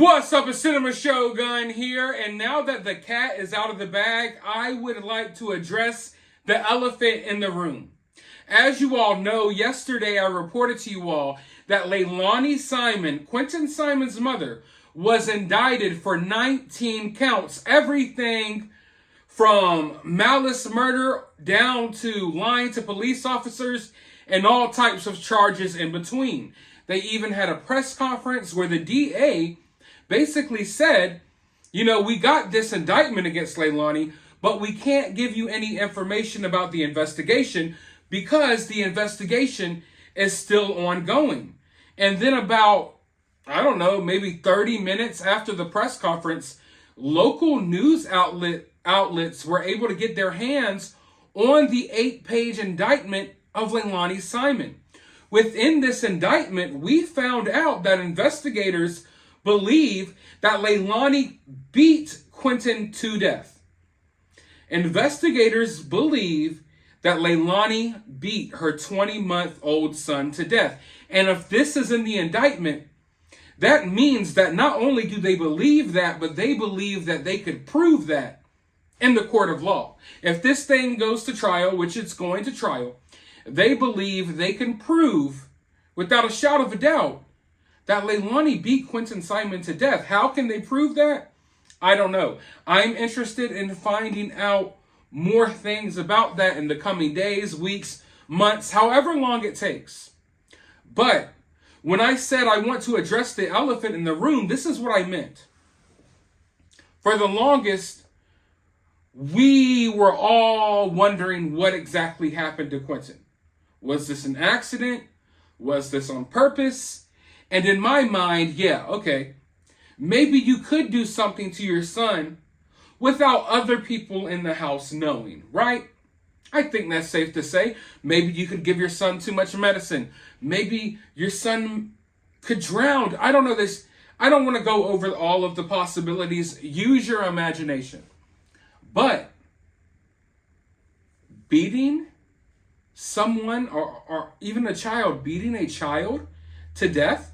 What's up, a Cinema Shogun here, and now that the cat is out of the bag, I would like to address the elephant in the room. As you all know, yesterday I reported to you all that Leilani Simon, Quinton Simon's mother, was indicted for 19 counts, everything from malice murder down to lying to police officers and all types of charges in between. They even had a press conference where the DA basically said, we got this indictment against Leilani, but we can't give you any information about the investigation because the investigation is still ongoing. And then about, maybe 30 minutes after the press conference, local news outlets were able to get their hands on the 8-page indictment of Leilani Simon. Within this indictment, we found out that investigators believe that Leilani beat Quinton to death. Investigators believe that Leilani beat her 20-month-old son to death. And if this is in the indictment, that means that not only do they believe that, but they believe that they could prove that in the court of law. If this thing goes to trial, which it's going to trial, they believe they can prove without a shadow of a doubt that Leilani beat Quinton Simon to death. How can they prove that? I don't know. I'm interested in finding out more things about that in the coming days, weeks, months, however long it takes. But when I said I want to address the elephant in the room, this is what I meant. For the longest, we were all wondering what exactly happened to Quinton. Was this an accident? Was this on purpose? And in my mind, maybe you could do something to your son without other people in the house knowing, right? I think that's safe to say. Maybe you could give your son too much medicine. Maybe your son could drown. I don't know this. I don't want to go over all of the possibilities. Use your imagination. But beating someone or even a child, beating a child to death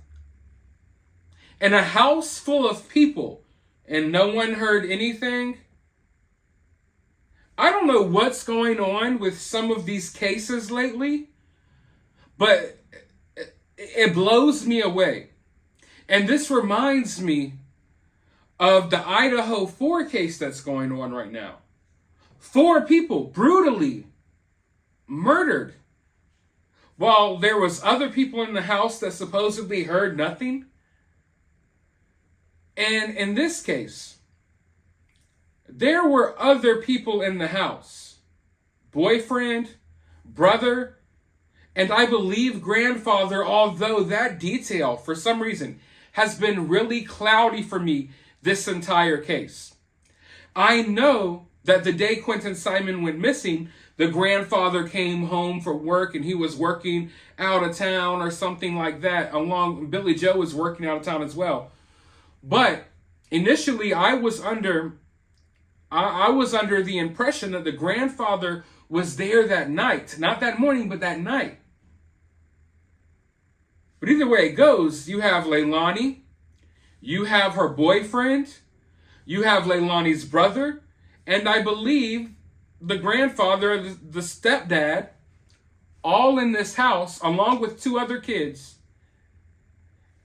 in a house full of people and no one heard anything. I don't know what's going on with some of these cases lately, but it blows me away. And this reminds me of the Idaho 4 case that's going on right now. 4 people brutally murdered while there was other people in the house that supposedly heard nothing. And in this case, there were other people in the house. Boyfriend, brother, and I believe grandfather, although that detail, for some reason, has been really cloudy for me this entire case. I know that the day Quinton Simon went missing, the grandfather came home from work and he was working out of town or something like that. Billy Joe was working out of town as well. But initially I was under the impression that the grandfather was there that night. Not that morning, but that night. But either way it goes, you have Leilani, you have her boyfriend, you have Leilani's brother, and I believe the grandfather, the stepdad, all in this house, along with 2 other kids,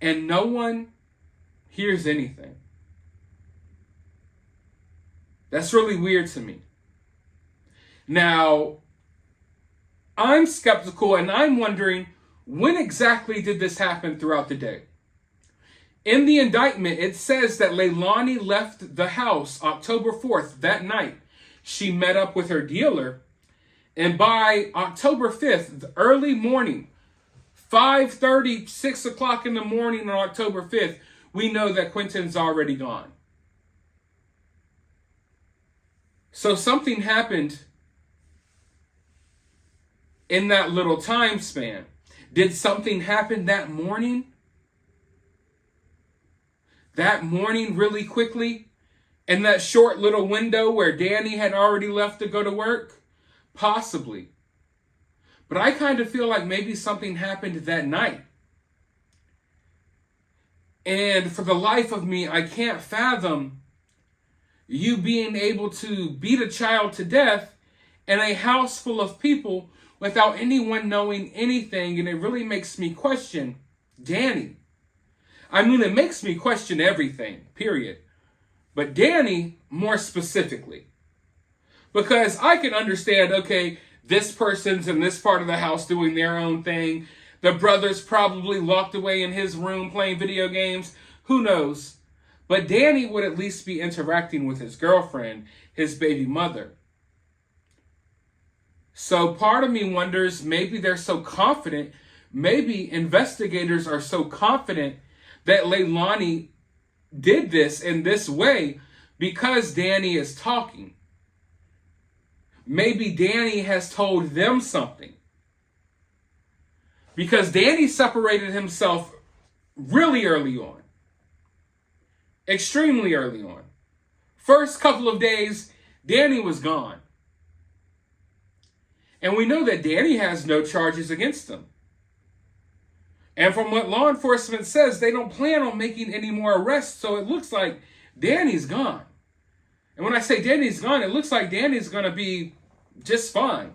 and no one hears anything. That's really weird to me. Now, I'm skeptical and I'm wondering, when exactly did this happen throughout the day? In the indictment, it says that Leilani left the house October 4th, that night. She met up with her dealer, and by October 5th, the early morning, 5:30, 6 o'clock in the morning on October 5th, we know that Quinton's already gone. So something happened in that little time span. Did something happen that morning? That morning really quickly? In that short little window where Danny had already left to go to work? Possibly. But I kind of feel like maybe something happened that night. And for the life of me, I can't fathom you being able to beat a child to death in a house full of people without anyone knowing anything. And it really makes me question Danny. I mean, it makes me question everything, period. But Danny, more specifically. Because I can understand, okay, this person's in this part of the house doing their own thing. The brother's probably locked away in his room playing video games. Who knows? But Danny would at least be interacting with his girlfriend, his baby mother. So part of me wonders, maybe they're so confident, maybe investigators are so confident that Leilani did this in this way because Danny is talking. Maybe Danny has told them something. Because Danny separated himself really early on. Extremely early on. First couple of days, Danny was gone. And we know that Danny has no charges against him. And from what law enforcement says, they don't plan on making any more arrests, so it looks like Danny's gone. And when I say Danny's gone, it looks like Danny's going to be just fine.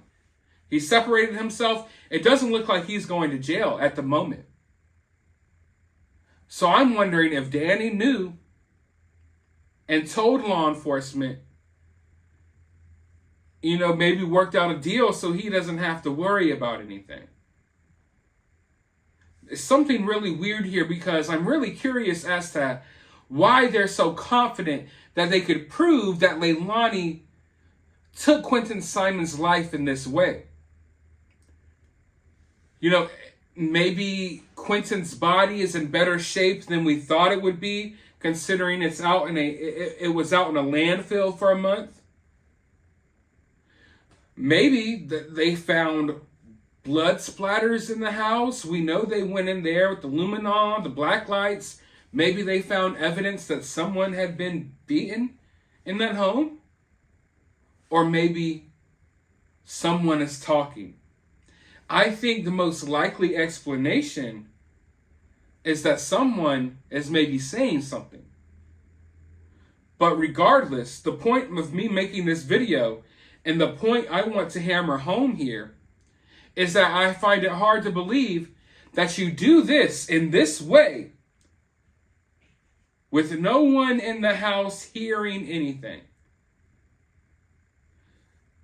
He separated himself. It doesn't look like he's going to jail at the moment. So I'm wondering if Danny knew and told law enforcement, maybe worked out a deal so he doesn't have to worry about anything. There's something really weird here because I'm really curious as to why they're so confident that they could prove that Leilani took Quinton Simon's life in this way. Maybe Quinton's body is in better shape than we thought it would be, considering it was out in a landfill for a month. Maybe they found blood splatters in the house. We know they went in there with the luminol, the black lights. Maybe they found evidence that someone had been beaten in that home. Or maybe someone is talking. I think the most likely explanation is that someone is maybe saying something. But regardless, the point of me making this video and the point I want to hammer home here is that I find it hard to believe that you do this in this way with no one in the house hearing anything.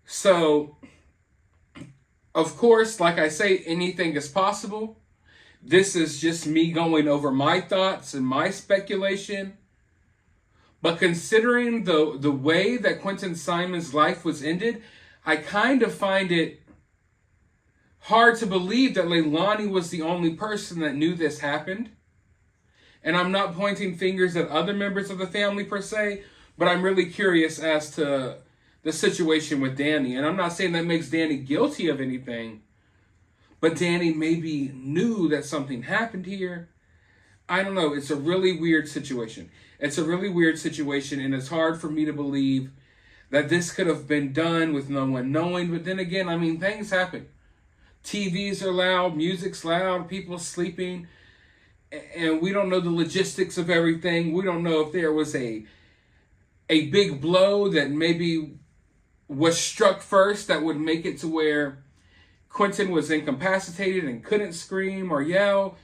So, of course, like I say, anything is possible. This is just me going over my thoughts and my speculation. But considering the way that Quinton Simon's life was ended, I kind of find it hard to believe that Leilani was the only person that knew this happened. And I'm not pointing fingers at other members of the family per se, but I'm really curious as to the situation with Danny. And I'm not saying that makes Danny guilty of anything, but Danny maybe knew that something happened here. I don't know. It's a really weird situation. It's a really weird situation, and it's hard for me to believe that this could have been done with no one knowing. But then again, I mean, things happen. TVs are loud, music's loud, people sleeping, and we don't know the logistics of everything. We don't know if there was a big blow that maybe was struck first that would make it to where Quinton was incapacitated and couldn't scream or yell.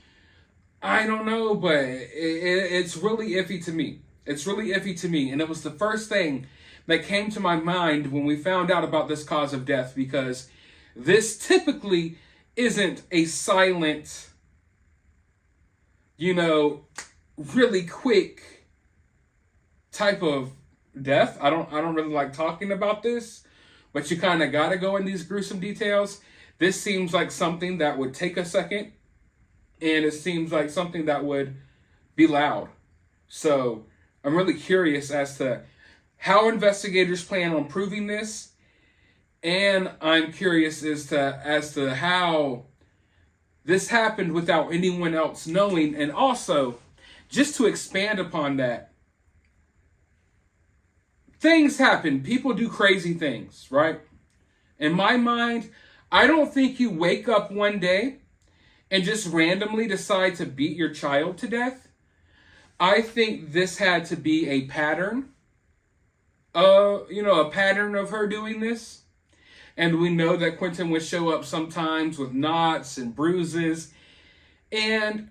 I don't know, but it's really iffy to me. It's really iffy to me. And it was the first thing that came to my mind when we found out about this cause of death, because this typically isn't a silent, really quick type of death. I don't really like talking about this, but you kind of got to go in these gruesome details. This seems like something that would take a second, and it seems like something that would be loud. So I'm really curious as to how investigators plan on proving this, and I'm curious as to how this happened without anyone else knowing. And also, just to expand upon that, things happen. People do crazy things, right? In my mind, I don't think you wake up one day and just randomly decide to beat your child to death. I think this had to be a pattern, a pattern of her doing this. And we know that Quinton would show up sometimes with knots and bruises. And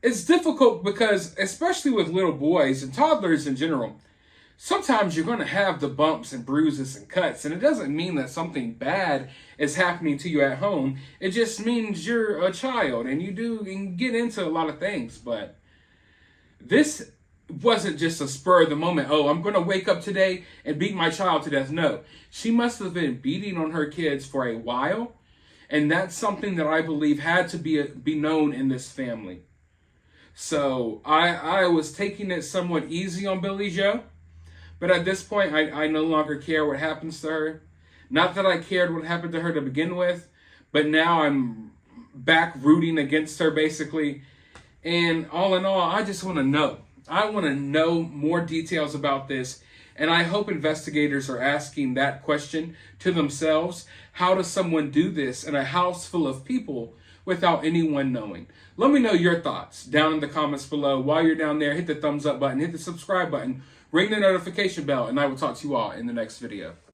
it's difficult because, especially with little boys and toddlers in general, sometimes you're going to have the bumps and bruises and cuts. And it doesn't mean that something bad is happening to you at home. It just means you're a child and you can get into a lot of things. But this wasn't just a spur of the moment. Oh, I'm going to wake up today and beat my child to death. No, she must have been beating on her kids for a while. And that's something that I believe had to be known in this family. So I was taking it somewhat easy on Billy Joe. But at this point, I no longer care what happens to her. Not that I cared what happened to her to begin with, but now I'm back rooting against her, basically. And all in all, I just want to know. I want to know more details about this. And I hope investigators are asking that question to themselves. How does someone do this in a house full of people without anyone knowing? Let me know your thoughts down in the comments below. While you're down there, hit the thumbs up button, hit the subscribe button, ring the notification bell, and I will talk to you all in the next video.